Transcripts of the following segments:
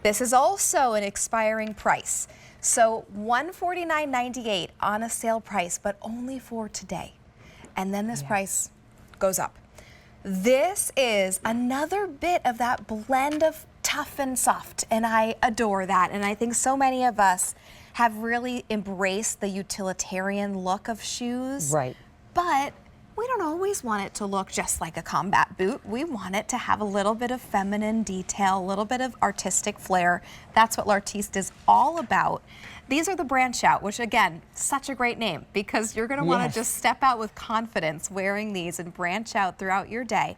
This is also an expiring price. So $149.98 on a sale price, but only for today. And then this price goes up. This is another bit of that blend of tough and soft, and I adore that. And I think so many of us have really embraced the utilitarian look of shoes. Right. But we don't always want it to look just like a combat boot. We want it to have a little bit of feminine detail, a little bit of artistic flair. That's what L'Artiste is all about. These are the Branchout, which again, such a great name because you're gonna wanna just step out with confidence wearing these and branch out throughout your day.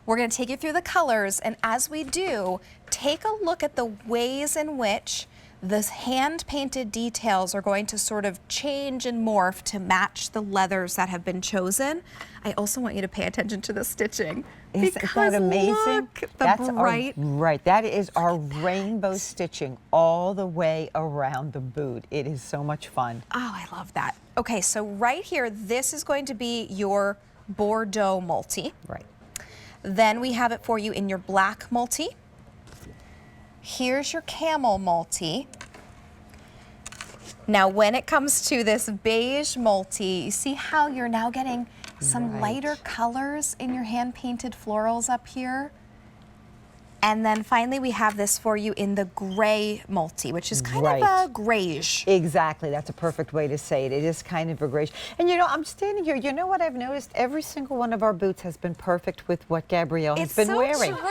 We're gonna take you through the colors, and as we do, take a look at the ways in which the hand-painted details are going to sort of change and morph to match the leathers that have been chosen. I also want you to pay attention to the stitching. Isn't that amazing? Look, right. That is our rainbow stitching all the way around the boot. It is so much fun. Oh, I love that. Okay, so right here, this is going to be your Bordeaux multi. Right. Then we have it for you in your black multi. Here's your camel multi. Now when it comes to this beige multi, you see how you're now getting some lighter colors in your hand-painted florals up here? And then finally we have this for you in the gray multi, which is kind of a grayish. Exactly, that's a perfect way to say it. It is kind of a grayish. And you know, I'm standing here, you know what I've noticed? Every single one of our boots has been perfect with what Gabrielle has been wearing. It's so true.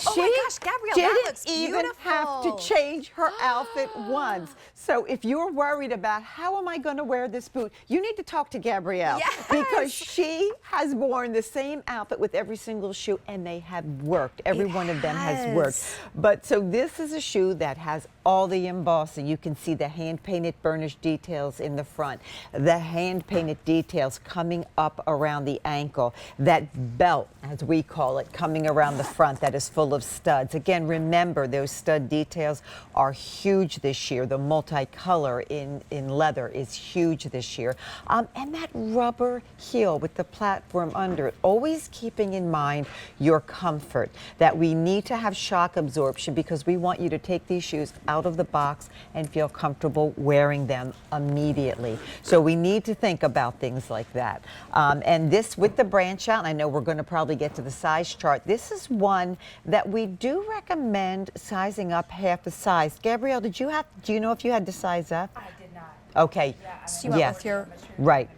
Oh my gosh, Gabrielle, that looks beautiful. Didn't even have to change her outfit once. So if you're worried about how am I going to wear this boot, you need to talk to Gabrielle. Yes. Because she has worn the same outfit with every single shoe and they have worked. Every one of them has worked. But so this is a shoe that has all the embossing. You can see the hand-painted burnished details in the front, the hand-painted details coming up around the ankle, that belt, as we call it, coming around the front that is full of studs. Again, remember, those stud details are huge this year. The multicolor in leather is huge this year. And that rubber heel with the platform under it, always keeping in mind your comfort, that we need to have shock absorption because we want you to take these shoes out of the box and feel comfortable wearing them immediately. So we need to think about things like that. And this with the Branchout, and I know we're going to probably get to the size chart, this is one that we do recommend sizing up half a size. Gabrielle, do you know if you had to size up? I did not. Okay. So you went with your... Right.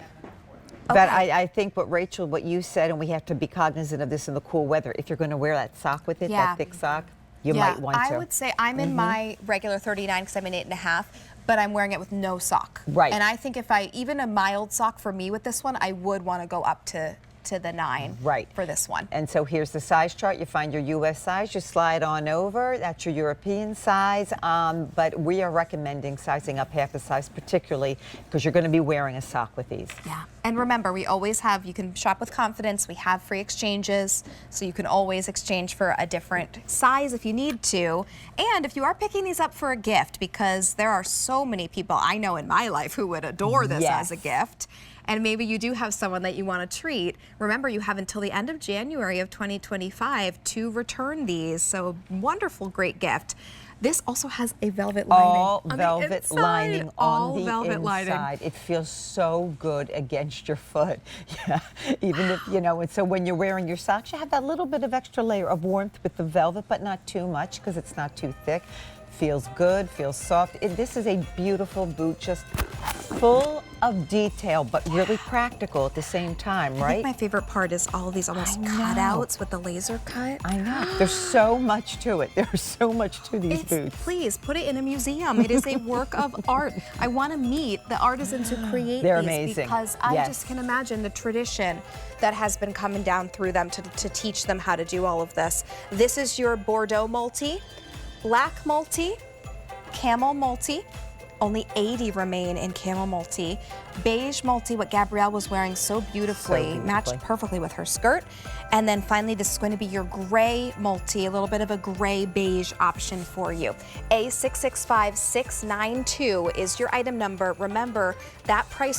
But I think what you said, and we have to be cognizant of this in the cool weather, if you're going to wear that sock with it, that thick sock, you might want to. I would say I'm in my regular 39 because I'm an 8.5, but I'm wearing it with no sock. Right. And I think if even a mild sock for me with this one, I would want to go up to the 9 for this one. And so here's the size chart. You find your U.S. size, you slide on over. That's your European size. But we are recommending sizing up half a size, particularly because you're going to be wearing a sock with these. Yeah. And remember, we always have, you can shop with confidence. We have free exchanges, so you can always exchange for a different size if you need to. And if you are picking these up for a gift, because there are so many people I know in my life who would adore this as a gift, and maybe you do have someone that you want to treat, remember you have until the end of January of 2025 to return these. So wonderful, great gift. This also has a velvet lining. All velvet lining on the velvet inside. It feels so good against your foot. Yeah, even if, you know, and so when you're wearing your socks, you have that little bit of extra layer of warmth with the velvet, but not too much because it's not too thick. Feels good, feels soft. This is a beautiful boot, just full of detail, but really practical at the same time, right? I think my favorite part is all of these almost cutouts with the laser cut. I know. There's so much to it. There's so much to these boots. Please put it in a museum. It is a work of art. I want to meet the artisans who create They're these amazing. because I just can imagine the tradition that has been coming down through them to teach them how to do all of this. This is your Bordeaux multi, black multi, camel multi. Only 80 remain in camel multi. Beige multi, what Gabrielle was wearing so beautifully, matched perfectly with her skirt. And then finally, this is going to be your gray multi, a little bit of a gray beige option for you. A665692 is your item number. Remember, that price